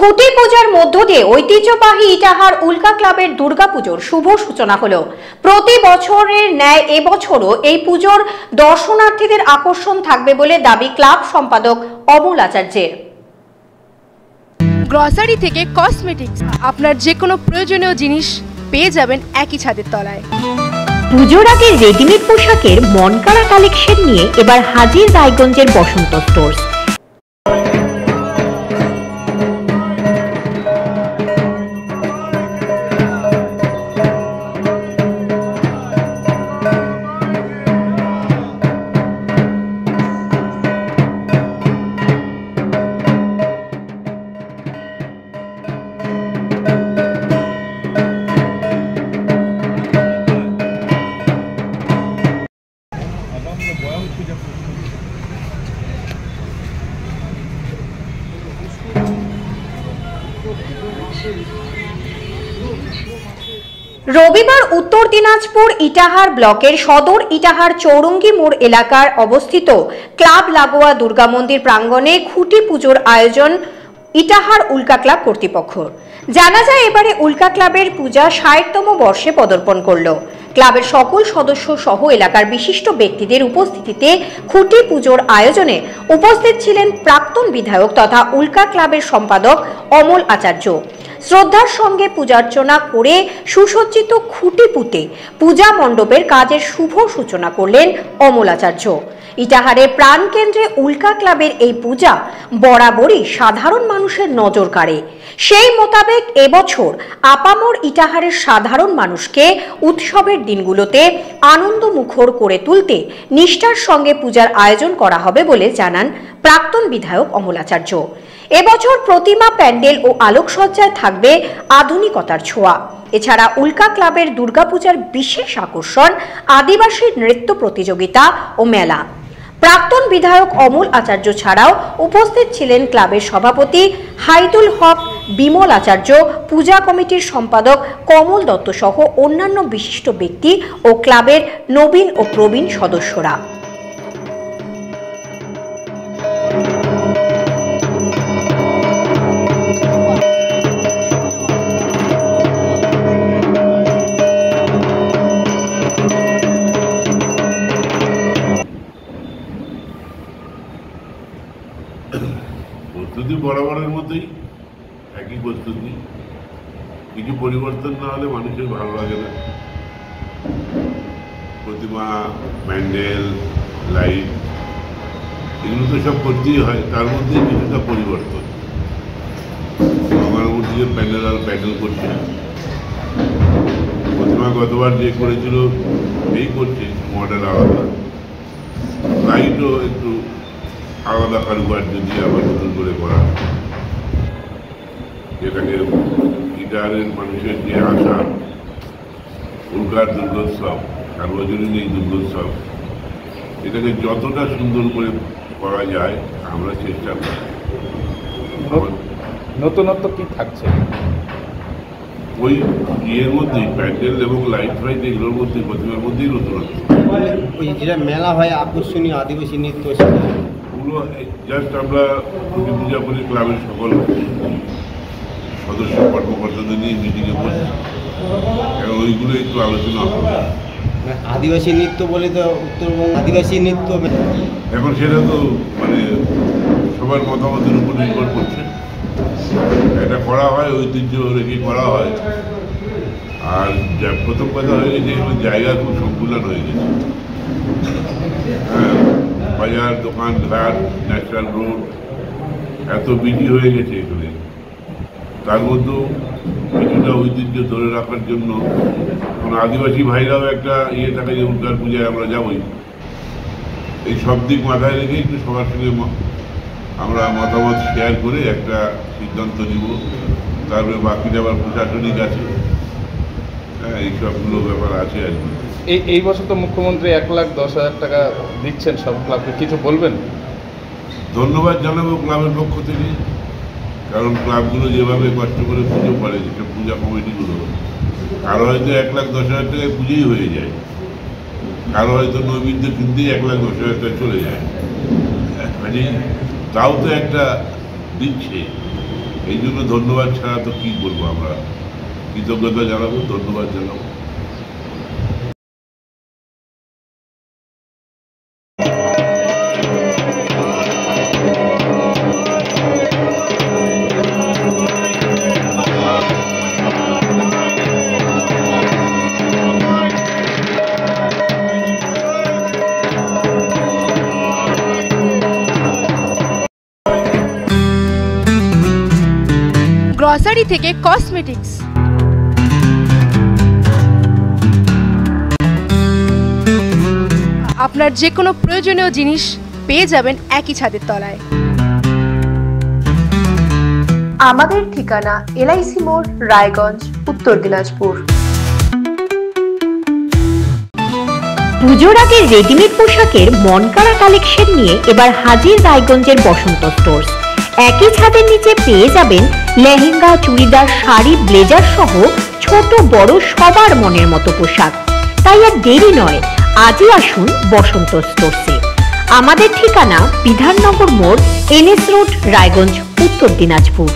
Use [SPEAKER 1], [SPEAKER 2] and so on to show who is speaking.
[SPEAKER 1] খুঁটি পূজার মধ্য দিয়ে ঐতিহ্যবাহী ইটাহার উল্কা ক্লাবের দুর্গাপুজোর শুভ সূচনা হলো। প্রতি বছরের ন্যায় এবছরও এই পুজোর দর্শনার্থীদের আকর্ষণ থাকবে বলে দাবি ক্লাব সম্পাদক অমল আচার্যের।
[SPEAKER 2] গ্রসারি থেকে কসমেটিক্স, আপনার যে কোনো প্রয়োজনীয় জিনিস পেয়ে যাবেন একই ছাদের তলায়।
[SPEAKER 1] পুজোর আগে রেডিমেড পোশাকের মনকাড়া কালেকশন নিয়ে এবার হাজির রায়গঞ্জের বসন্ত স্টোর্স। রবিবার উত্তর দিনাজপুর ইটাহার ব্লকের সদর ইটাহার চৌরঙ্গি মোড় এলাকার অবস্থিত ক্লাব লাগোয়া দুর্গা মন্দির প্রাঙ্গণে খুঁটি পুজোর আয়োজন ইটাহার উল্কা ক্লাব কর্তৃপক্ষ। জানা যায় এবারে উল্কা ক্লাবের পূজা ৬০তম বর্ষে পদার্পণ করল। ক্লাবের সকল সদস্য সহ এলাকার বিশিষ্ট ব্যক্তিদের উপস্থিতিতে খুঁটি পুজোর আয়োজনে উপস্থিত ছিলেন প্রাক্তন বিধায়ক তথা উল্কা ক্লাবের সম্পাদক অমল আচার্য। শ্রদ্ধার সঙ্গে পূজার্চনা করে সুসজ্জিত খুঁটি পুঁতে পূজা মণ্ডপের কাজের শুভ সূচনা করলেন অমল আচার্য। ইটাহারের প্রাণকেন্দ্রে উল্কা ক্লাবের এই পূজা বরাবরই সাধারণ মানুষের নজর কাড়ে। সেই মোতাবেক এবছর আপামর ইটাহারের সাধারণ মানুষকে উৎসবের দিনগুলোতে আনন্দমুখর করে তুলতে নিষ্ঠার সঙ্গে পূজার আয়োজন করা হবে বলে জানান প্রাক্তন বিধায়ক অমল আচার্য। এবছর প্রতিমা, প্যান্ডেল ও আলোকসজ্জায় থাকবে আধুনিকতার ছোঁয়া। এছাড়া উল্কা ক্লাবের দুর্গাপূজার বিশেষ আকর্ষণ আদিবাসী নৃত্য প্রতিযোগিতা ও মেলা। প্রাক্তন বিধায়ক অমল আচার্য ছাড়াও উপস্থিত ছিলেন ক্লাবের সভাপতি হাইদুল হক, বিমল আচার্য, পূজা কমিটির সম্পাদক কমল দত্ত সহ অন্যান্য বিশিষ্ট ব্যক্তি ও ক্লাবের নবীন ও প্রবীণ সদস্যরা।
[SPEAKER 3] প্রস্তুতি বরাবরের মতোই, একই প্রস্তুতি। কিছু পরিবর্তন না হলে মানুষের ভালো লাগে না। প্রতিমা, প্যান্ডেল, লাইট এগুলো তো সব করতেই হয়, তার মধ্যে কিছুটা পরিবর্তন। আমার মধ্যে যে প্যান্ডেল আর প্যান্ডেল করছে, প্রতিমা গতবার যে করেছিল এই করছে মডেল আলাদা, লাইটও একটু আলাদা কারুকার্য দিয়ে আবার নতুন করে করা, যেটাকে ইটাহারের মানুষের যে আশা উল্কার দুর্গোৎসব, সার্বজনীন এই দুর্গোৎসব, এটাকে যতটা সুন্দর করে করা যায় আমরা চেষ্টা করি।
[SPEAKER 4] নতুনত্ব কি থাকছে
[SPEAKER 3] ওই ইয়ের মধ্যেই, প্যান্ডেল এবং লাইট ফাইট এগুলোর মধ্যেই, প্রতিমার মধ্যেই নতুনত্ব।
[SPEAKER 5] ওই যেটা মেলা হয় আকর্ষণীয় আদিবাসী নৃত্য,
[SPEAKER 3] ওগুলো জাস্ট আমরা খুঁটি পূজা করি, ক্লাবের সকল সদস্য কর্মকর্তাদের নিয়ে মিটিংয়ে বসি, এবং ওইগুলো একটু আলোচনা হবে।
[SPEAKER 5] আদিবাসী নৃত্য বলে তো উত্তরবঙ্গ আদিবাসী নৃত্য,
[SPEAKER 3] এখন সেটা তো মানে সবার মতামতের উপর নির্ভর করছে। এটা করা হয় ঐতিহ্য রেখে করা হয়। আর যা প্রথম কথা হয়ে গেছে, এগুলো জায়গা খুব সংকুলন হয়ে গেছে। হ্যাঁ, বাজার, দোকান ঘাট, ন্যাচারাল রোড এত বিজি হয়ে গেছে এখানে। তার মধ্যেও কিছুটা ঐতিহ্য ধরে রাখার জন্য এখন আদিবাসী ভাইরাও একটা ইয়ে থাকে যে উল্কার পূজায় আমরা যাবই। এই সব দিক মাথায় রেখে একটু সবার সঙ্গে আমরা মতামত শেয়ার করে একটা সিদ্ধান্ত নিব। তারপরে বাকিটা আবার প্রশাসনিক আছে, হ্যাঁ, এই সবগুলো ব্যাপার আছে আর কি।
[SPEAKER 4] এই বছর তো মুখ্যমন্ত্রী ১,১০,০০০ টাকা দিচ্ছেন সব ক্লাবকে, কিছু বলবেন?
[SPEAKER 3] ধন্যবাদ জানাবো ক্লাবের পক্ষ থেকে, কারণ ক্লাবগুলো যেভাবে কষ্ট করে পুজো করে, যেসব পূজা কমিটিগুলো, কারো হয়তো ১,১০,০০০ টাকায় পুজোই হয়ে যায়, কারো হয়তো নৈবেদ্য কিনতেই ১,১০,০০০ টাকা চলে যায়। কাজেই তাও তো একটা দিচ্ছে, এই জন্য ধন্যবাদ ছাড়া তো কি করবো, আমরা কৃতজ্ঞতা জানাবো, ধন্যবাদ জানাবো।
[SPEAKER 2] গ্রসারি থেকে কসমেটিক্স, আপনার যে কোনো প্রয়োজনীয় জিনিস পেয়ে যাবেন একই ছাদের তলায়।
[SPEAKER 6] আমাদের ঠিকানা LIC মোড়, রায়গঞ্জ, উত্তর দিনাজপুর।
[SPEAKER 1] পুজোর আগে রেডিমেড পোশাকের মনকাড়া কালেকশন নিয়ে এবার হাজির রায়গঞ্জের বসন্ত স্টোর্স। একই ছাদের নিচে পেয়ে যাবেন লেহেঙ্গা, চুড়িদার, শাড়ি, ব্লেজার সহ ছোট বড় সবার মনের মতো পোশাক। তাই আর দেরি নয়, আজই আসুন বসন্ত স্টোর্সে। আমাদের ঠিকানা বিধাননগর মোড়, NS রোড, রায়গঞ্জ, উত্তর দিনাজপুর।